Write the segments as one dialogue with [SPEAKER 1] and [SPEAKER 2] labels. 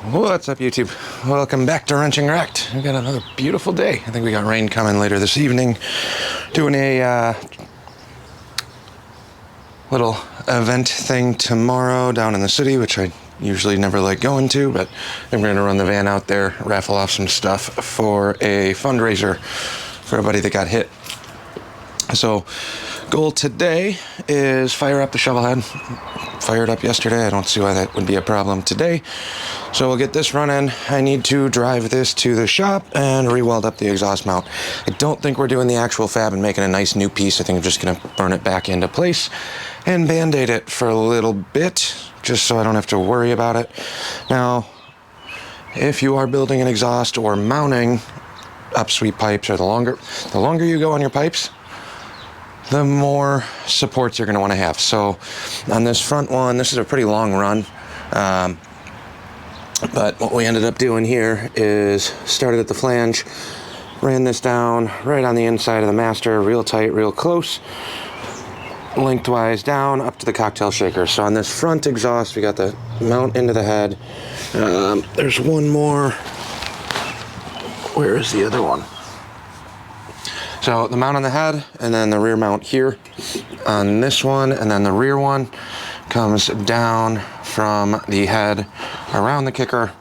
[SPEAKER 1] What's up, YouTube? Welcome back to Wrenching Wrecked. We got another beautiful day. I think we got rain coming later this evening. Doing a little event thing tomorrow down in the city, which I usually never like going to, but I'm going to run the van out there, raffle off some stuff for a fundraiser for everybody that got hit. So, goal today is fire up the Shovelhead. Fired up yesterday. I don't see why that would be a problem today. So we'll get this running. I need to drive this to the shop and re-weld up the exhaust mount. I don't think we're doing the actual fab and making a nice new piece. I think I'm just going to burn it back into place and band-aid it for a little bit, just so I don't have to worry about it. Now, if you are building an exhaust or mounting upsweep pipes, or the longer you go on your pipes, the more supports you're going to want to have. So on this front one, this is a pretty long run. But what we ended up doing here is started at the flange, ran this down right on the inside of the master, real tight, real close, lengthwise down up to the cocktail shaker. So on this front exhaust, we got the mount into the head. There's one more. Where is the other one? So the mount on the head, and then the rear mount here on this one, and then the rear one comes down from the head around the kicker,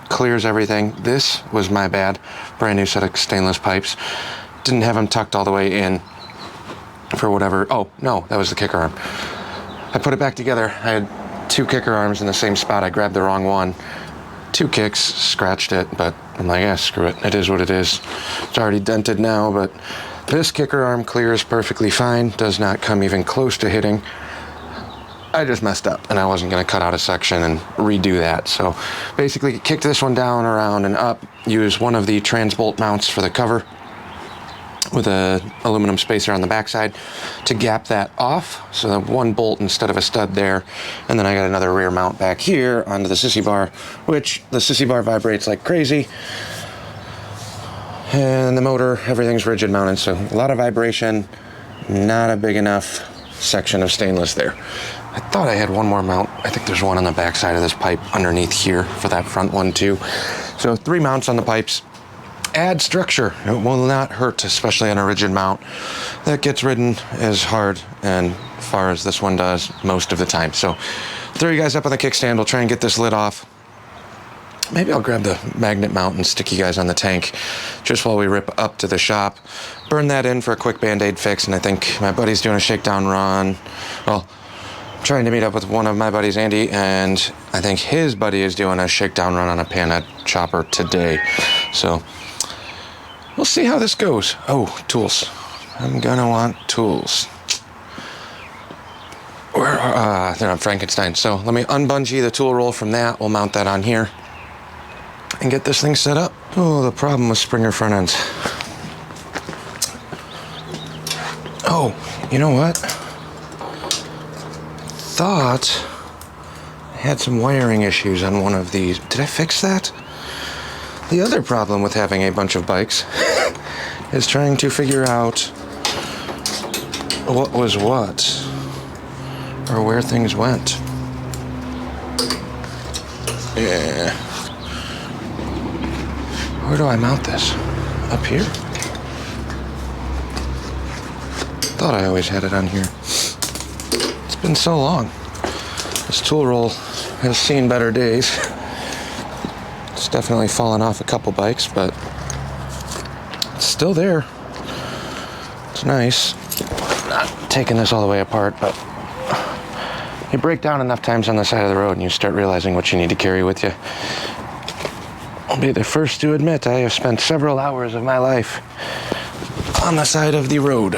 [SPEAKER 1] clears everything. This was my bad. Brand new set of stainless pipes. Didn't have them tucked all the way in for whatever. Oh, no, that was the kicker arm. I put it back together. I had two kicker arms in the same spot. I grabbed the wrong one. Two kicks, scratched it, but I'm like, yeah, screw it. It is what it is. It's already dented now, but this kicker arm clears perfectly fine. Does not come even close to hitting. I just messed up, and I wasn't going to cut out a section and redo that. So basically, kicked this one down, around, and up. Use one of the transbolt mounts for the cover with a aluminum spacer on the backside to gap that off. So that one bolt instead of a stud there. And then I got another rear mount back here onto the sissy bar, which the sissy bar vibrates like crazy. And the motor, everything's rigid mounted, so a lot of vibration, not a big enough section of stainless there. I thought I had one more mount. I think there's one on the back side of this pipe underneath here for that front one too. So 3 mounts on the pipes. Add structure. It will not hurt, especially on a rigid mount that gets ridden as hard and far as this one does most of the time. So throw you guys up on the kickstand. We'll try and get this lid off. Maybe I'll grab the magnet mount and stick you guys on the tank just while we rip up to the shop. Burn that in for a quick Band-Aid fix, and I think my buddy's doing a shakedown run. Well, I'm trying to meet up with one of my buddies, Andy, and I think his buddy is doing a shakedown run on a panhead chopper today. So we'll see how this goes. Oh, tools. I'm gonna want tools. Where are, they're on Frankenstein. So let me unbungee the tool roll from that. We'll mount that on here and get this thing set up. Oh, the problem with Springer front ends. Oh, you know what? Thought I had some wiring issues on one of these. Did I fix that? The other problem with having a bunch of bikes is trying to figure out what was what, or where things went. Yeah. Where do I mount this? Up here? Thought I always had it on here. It's been so long. This tool roll has seen better days. It's definitely fallen off a couple bikes, but it's still there. It's nice. Not taking this all the way apart, but you break down enough times on the side of the road and you start realizing what you need to carry with you. I'll be the first to admit I have spent several hours of my life on the side of the road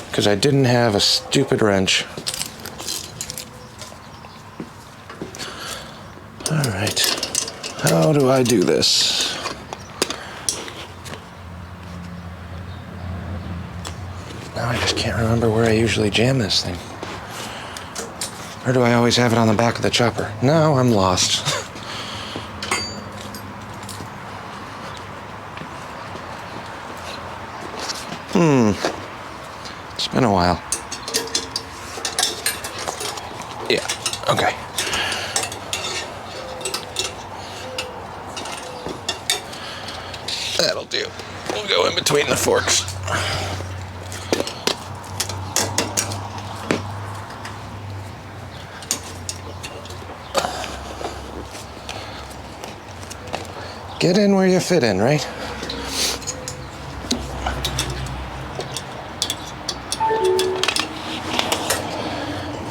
[SPEAKER 1] because I didn't have a stupid wrench. All right, how do I do this? Now I just can't remember where I usually jam this thing. Or do I always have it on the back of the chopper? Now I'm lost. It's been a while. Yeah, okay. That'll do. We'll go in between the forks. Get in where you fit in, right?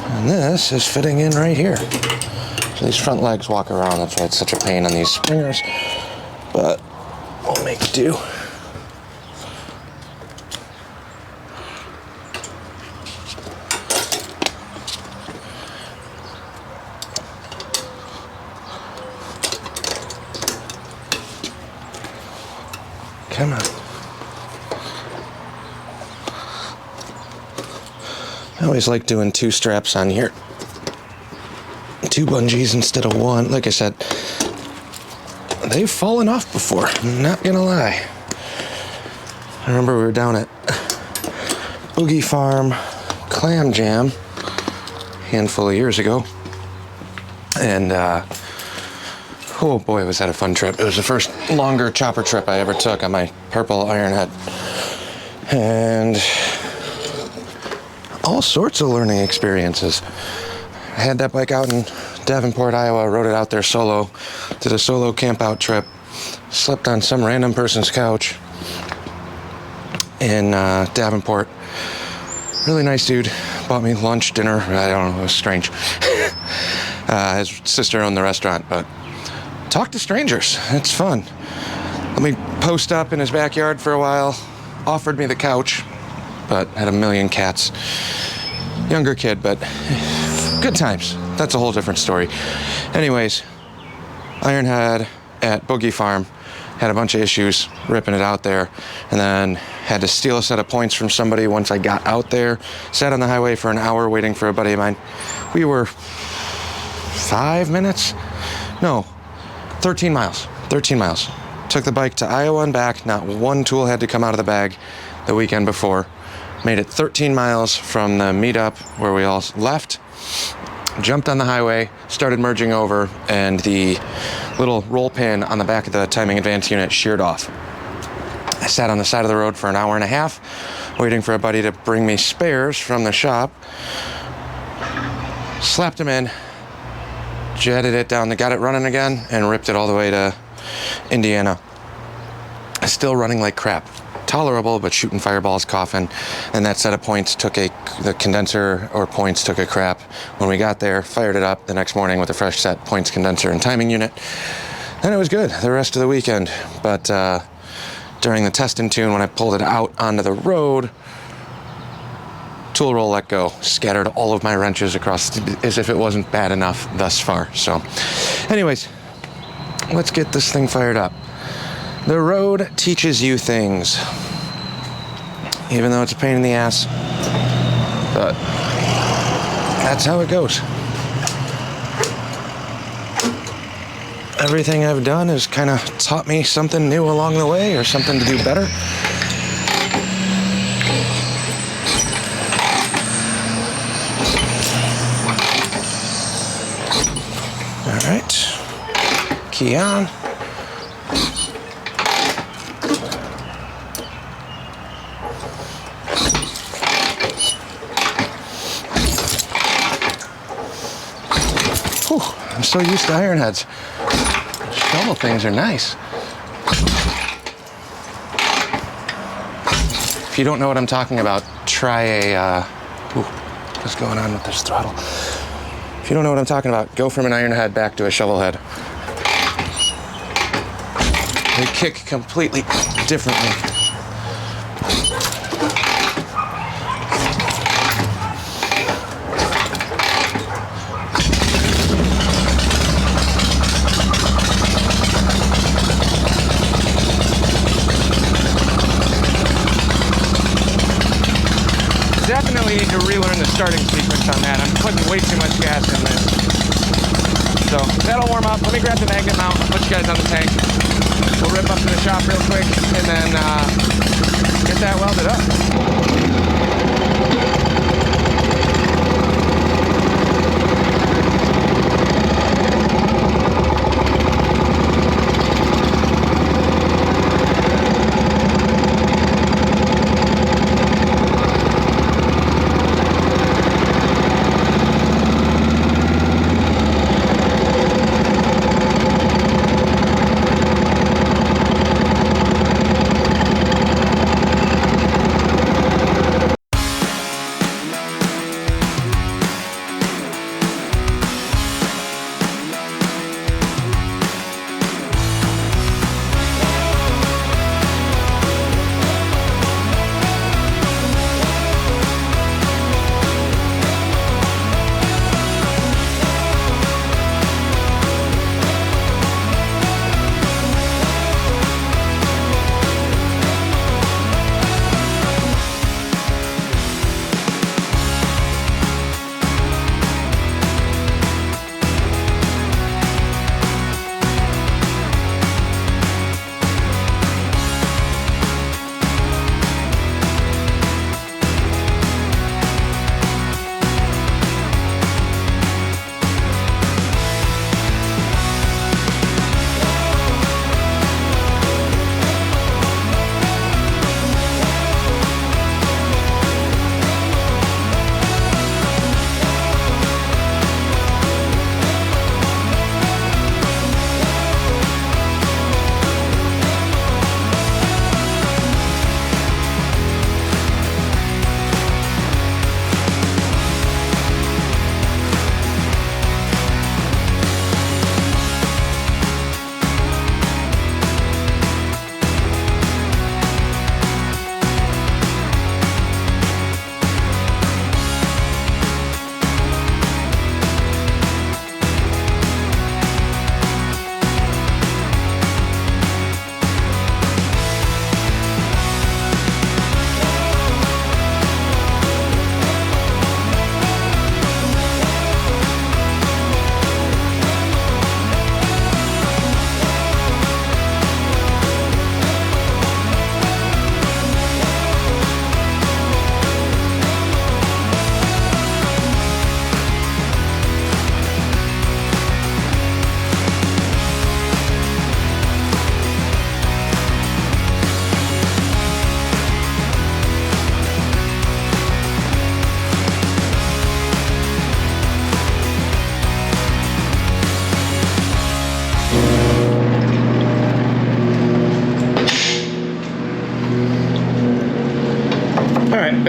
[SPEAKER 1] And this is fitting in right here. So these front legs walk around, that's why it's such a pain on these springers. But we'll make do. Come on. I always like doing 2 straps on here. 2 bungees instead of 1. Like I said, they've fallen off before, I'm not gonna lie. I remember we were down at Boogie Farm Clam Jam a handful of years ago. And oh boy, was that a fun trip. It was the first longer chopper trip I ever took on my purple ironhead. And all sorts of learning experiences. I had that bike out in Davenport, Iowa, rode it out there solo, did a solo camp out trip, slept on some random person's couch in Davenport. Really nice dude, bought me lunch, dinner, I don't know, it was strange. His sister owned the restaurant, but talk to strangers, it's fun. Let me post up in his backyard for a while, offered me the couch, but had a million cats. Younger kid, but good times. That's a whole different story. Anyways, ironhead at Boogie Farm, had a bunch of issues ripping it out there, and then had to steal a set of points from somebody once I got out there. Sat on the highway for an hour waiting for a buddy of mine. We were 5 minutes? No, 13 miles. 13 miles. Took the bike to Iowa and back. Not one tool had to come out of the bag the weekend before. Made it 13 miles from the meetup where we all left. Jumped on the highway, started merging over, and the little roll pin on the back of the timing advance unit sheared off. I sat on the side of the road for an hour and a half, waiting for a buddy to bring me spares from the shop. Slapped them in, jetted it down, got it running again, and ripped it all the way to Indiana. Still running like crap. Tolerable, but shooting fireballs, coughing, and that set of points the condenser or points took a crap. When we got there, fired it up the next morning with a fresh set, points, condenser, and timing unit, and it was good the rest of the weekend. But during the test and tune, when I pulled it out onto the road, tool roll let go, scattered all of my wrenches across as if it wasn't bad enough thus far. So anyways, let's get this thing fired up. The road teaches you things, even though it's a pain in the ass, but that's how it goes. Everything I've done has kind of taught me something new along the way, or something to do better. All right, key on. I'm so used to ironheads. Shovel things are nice. If you don't know what I'm talking about, try a, what's going on with this throttle? If you don't know what I'm talking about, go from an ironhead back to a shovelhead. They kick completely differently. Definitely need to relearn the starting sequence on that. I'm putting way too much gas in this. So that'll warm up. Let me grab the magnet mount, put you guys on the tank. We'll rip up to the shop real quick and then get that welded up.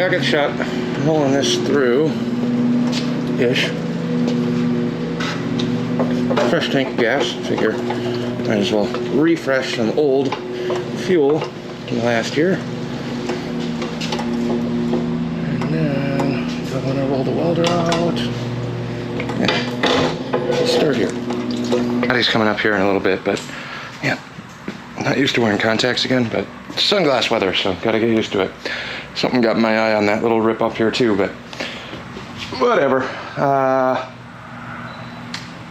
[SPEAKER 1] jacket shut, rolling this through-ish. Fresh tank of gas, figure might as well refresh some old fuel from last year. And then I'm gonna roll the welder out. Yeah, let's start here. Body's coming up here in a little bit, but yeah, I'm not used to wearing contacts again, but it's sunglass weather, so gotta get used to it. Something got my eye on that little rip up here too, but whatever.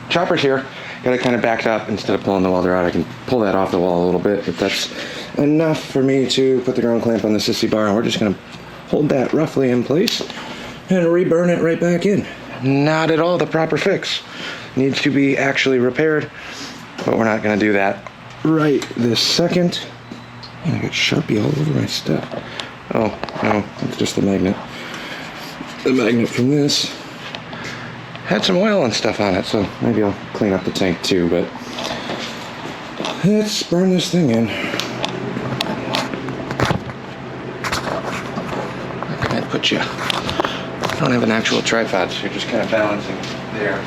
[SPEAKER 1] Chopper's here. Got it kind of backed up. Instead of pulling the welder out, I can pull that off the wall a little bit, but that's enough for me to put the ground clamp on the sissy bar, and we're just gonna hold that roughly in place and reburn it right back in. Not at all the proper fix. Needs to be actually repaired, but we're not gonna do that right this second. Man, I got Sharpie all over my stuff. Oh, no, it's just the magnet. The magnet from this had some oil and stuff on it, so maybe I'll clean up the tank too, but let's burn this thing in. Where can I put you? I don't have an actual tripod, so you're just kind of balancing there.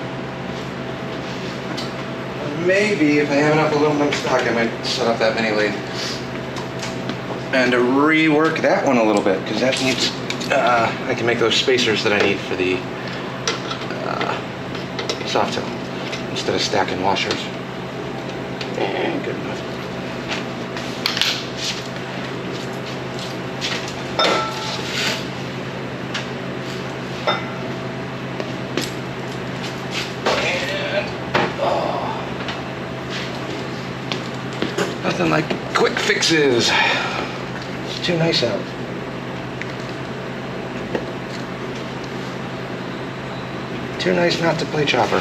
[SPEAKER 1] Maybe if I have enough aluminum stock, I might set up that mini lathe and rework that one a little bit, because that needs, I can make those spacers that I need for the soft tail instead of stacking washers. And good enough. And nothing like quick fixes. It's too nice out. Too nice not to play chopper.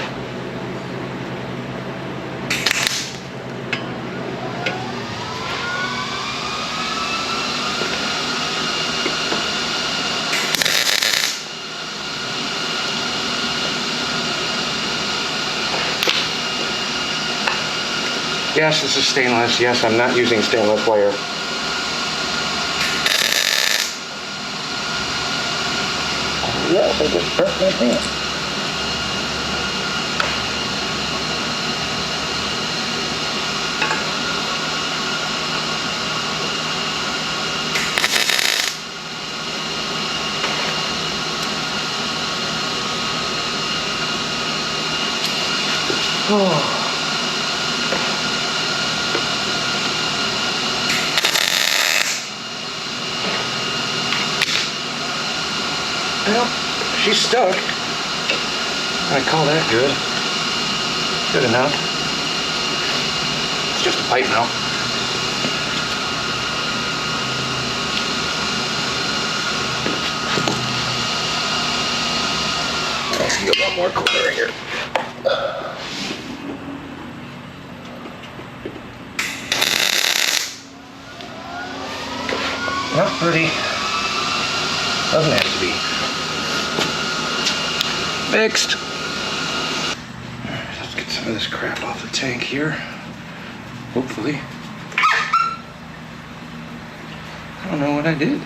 [SPEAKER 1] Yes, this is stainless. Yes, I'm not using stainless wire. Yes, I just burnt my hand. Oh. Well, she's stuck. I call that good. Good enough. It's just a pipe now. Let's get one more corner here. Not pretty. Doesn't have to be. Fixed. Alright, let's get some of this crap off the tank here. Hopefully. I don't know what I did.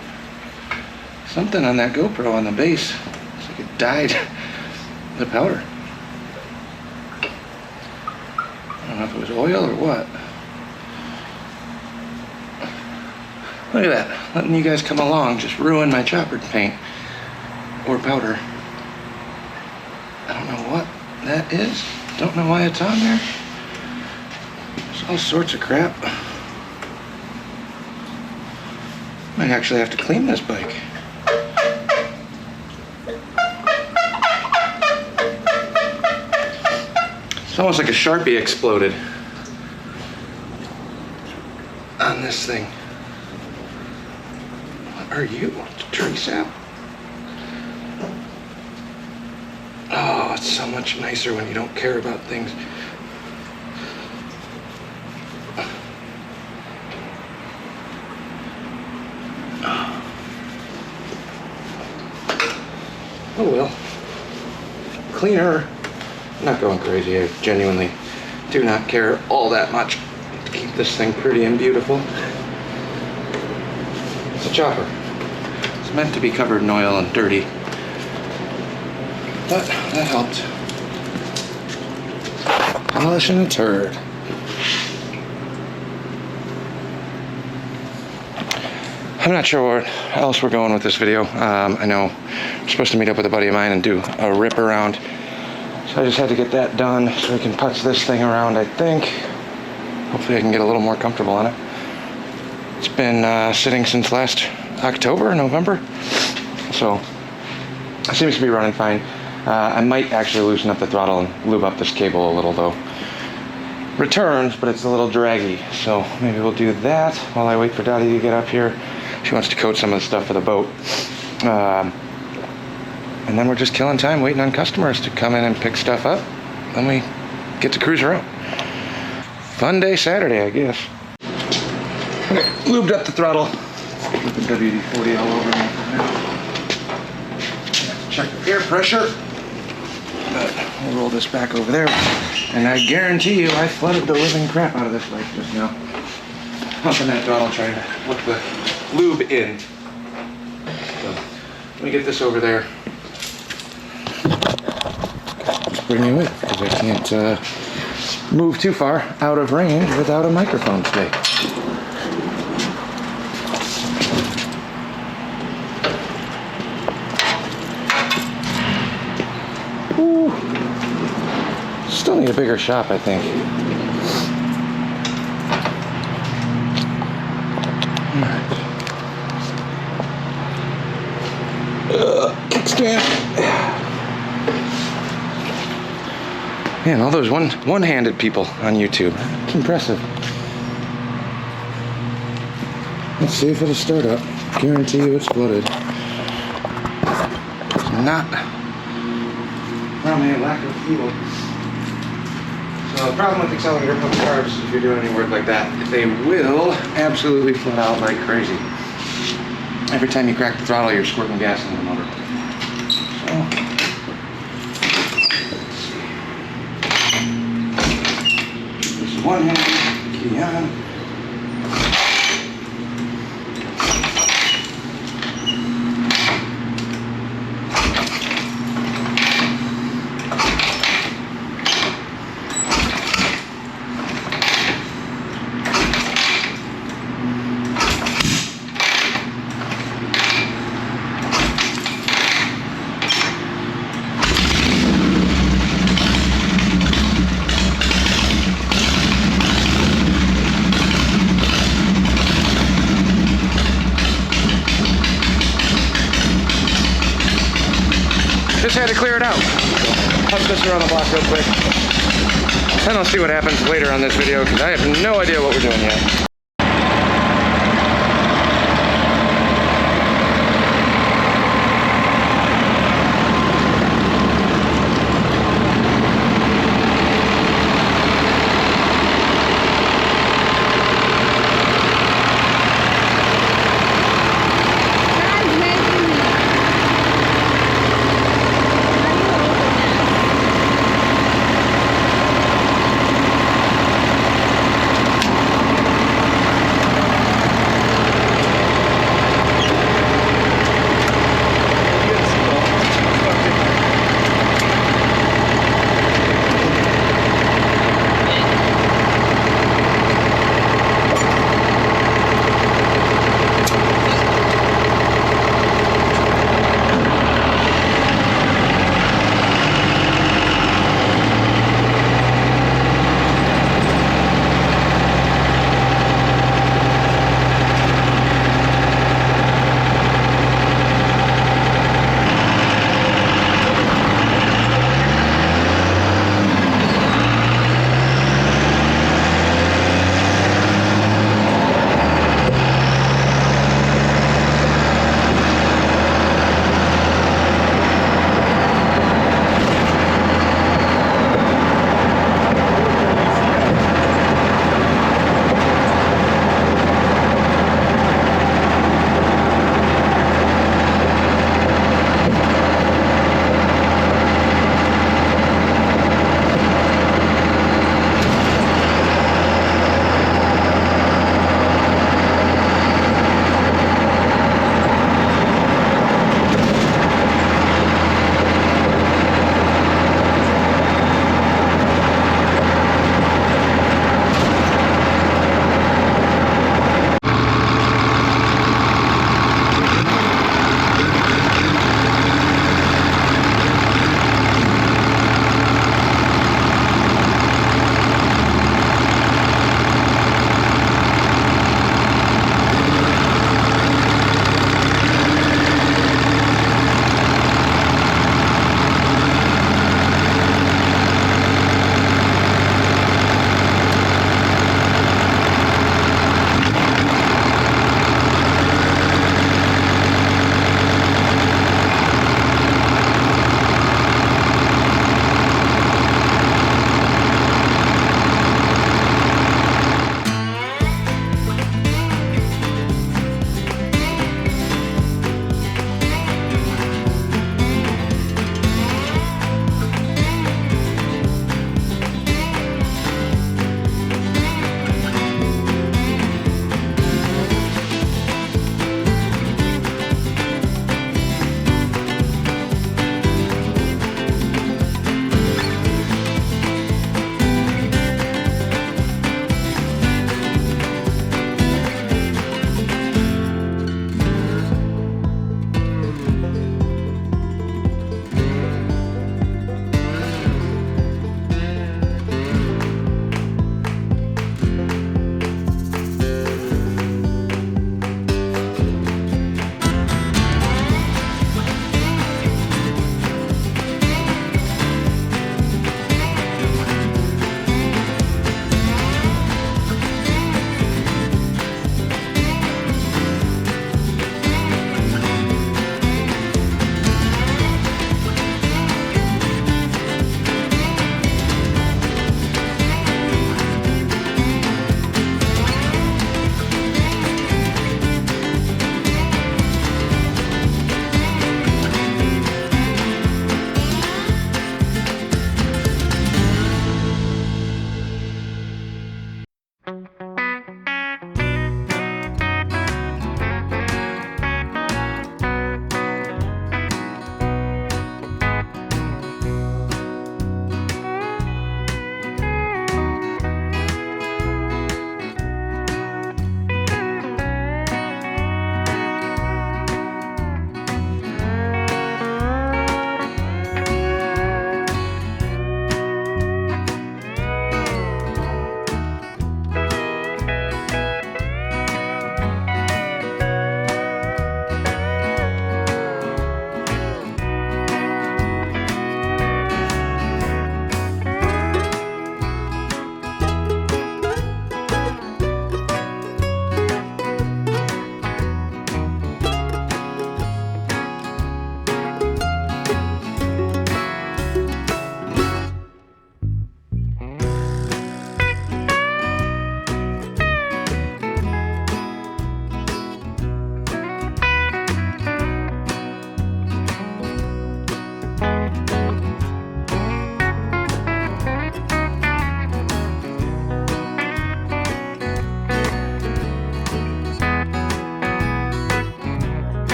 [SPEAKER 1] Something on that GoPro on the base. It's like it dyed the powder. I don't know if it was oil or what. Look at that, letting you guys come along, just ruin my chopper paint or powder. I don't know what that is. Don't know why it's on there. There's all sorts of crap. Might actually have to clean this bike. It's almost like a Sharpie exploded on this thing. Are you? Tree sap? Oh, it's so much nicer when you don't care about things. Oh well. Cleaner. I'm not going crazy. I genuinely do not care all that much to keep this thing pretty and beautiful. It's a chopper. It's meant to be covered in oil and dirty, but that helped. Polishing a turd. I'm not sure where else we're going with this video. I know I'm supposed to meet up with a buddy of mine and do a rip around. So I just had to get that done so we can putz this thing around, I think. Hopefully I can get a little more comfortable on it. It's been sitting since last October, November. So it seems to be running fine. I might actually loosen up the throttle and lube up this cable a little though. Returns, but it's a little draggy. So maybe we'll do that while I wait for Dottie to get up here. She wants to coat some of the stuff for the boat. And then we're just killing time waiting on customers to come in and pick stuff up. Then we get to cruise around. Fun day Saturday, I guess. Okay, lubed up the throttle. With the WD-40 all over me for now. Check the air pressure. But we'll roll this back over there. And I guarantee you I flooded the living crap out of this bike just now. Pumping that throttle trying to put the lube in. So let me get this over there. Just bring you with because I can't move too far out of range without a microphone today. Ooh. Still need a bigger shop, I think. Kickstand. Man, all those one-handed people on YouTube. It's impressive. Let's see if it'll start up. Guarantee you it's flooded. It's not. Probably a lack of fuel. So the problem with accelerator pump carbs, if you're doing any work like that, they will absolutely flood out like crazy. Every time you crack the throttle, you're squirting gas in the motor. So, this is one hand, key on. Just had to clear it out. Pump this around the block real quick. Then I'll see what happens later on this video because I have no idea what we're doing yet.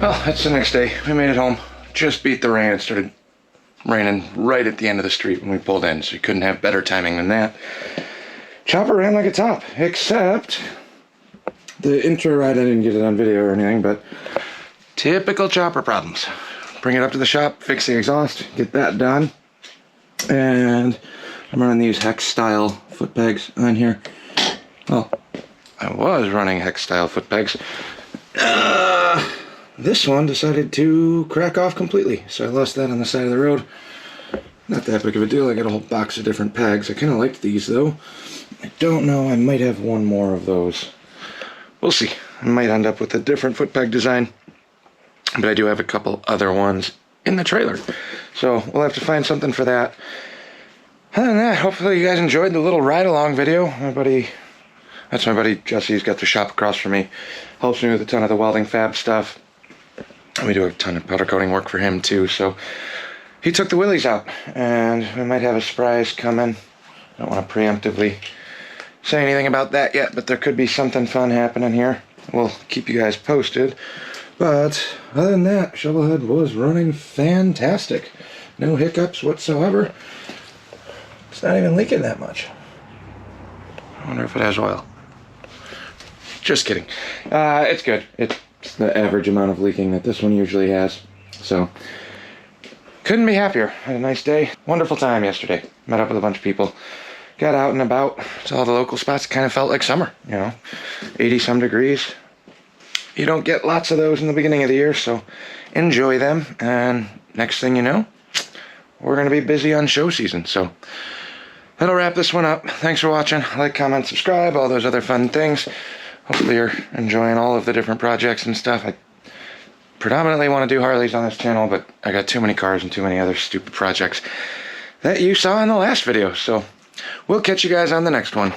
[SPEAKER 1] Well, that's the next day. We made it home. Just beat the rain. It started raining right at the end of the street when we pulled in, so you couldn't have better timing than that. Chopper ran like a top, except the intro ride, I didn't get it on video or anything, but typical chopper problems. Bring it up to the shop, fix the exhaust, get that done. And I'm running these hex style foot pegs on here. Well, I was running hex style foot pegs. This one decided to crack off completely, so I lost that on the side of the road. Not that big of a deal. I got a whole box of different pegs. I kind of liked these though. I don't know, I might have one more of those. We'll see. I might end up with a different foot peg design, but I do have a couple other ones in the trailer, so we'll have to find something for that. Other than that, hopefully you guys enjoyed the little ride along video. That's my buddy Jesse. He's got the shop across from me. Helps me with a ton of the welding fab stuff. We do a ton of powder coating work for him too, so he took the wheelies out, and we might have a surprise coming. I don't want to preemptively say anything about that yet, but there could be something fun happening here. We'll keep you guys posted. But other than that, Shovelhead was running fantastic. No hiccups whatsoever. It's not even leaking that much. I wonder if it has oil. Just kidding. It's good. It's the average amount of leaking that this one usually has. So, couldn't be happier. Had a nice day. Wonderful time yesterday. Met up with a bunch of people. Got out and about to all the local spots. Kind of felt like summer, 80 some degrees. You don't get lots of those in the beginning of the year, so enjoy them. And next thing you know, we're going to be busy on show season. So that'll wrap this one up. Thanks for watching. Like, comment, subscribe, all those other fun things. Hopefully you're enjoying all of the different projects and stuff. I predominantly want to do Harleys on this channel, but I got too many cars and too many other stupid projects that you saw in the last video. So we'll catch you guys on the next one.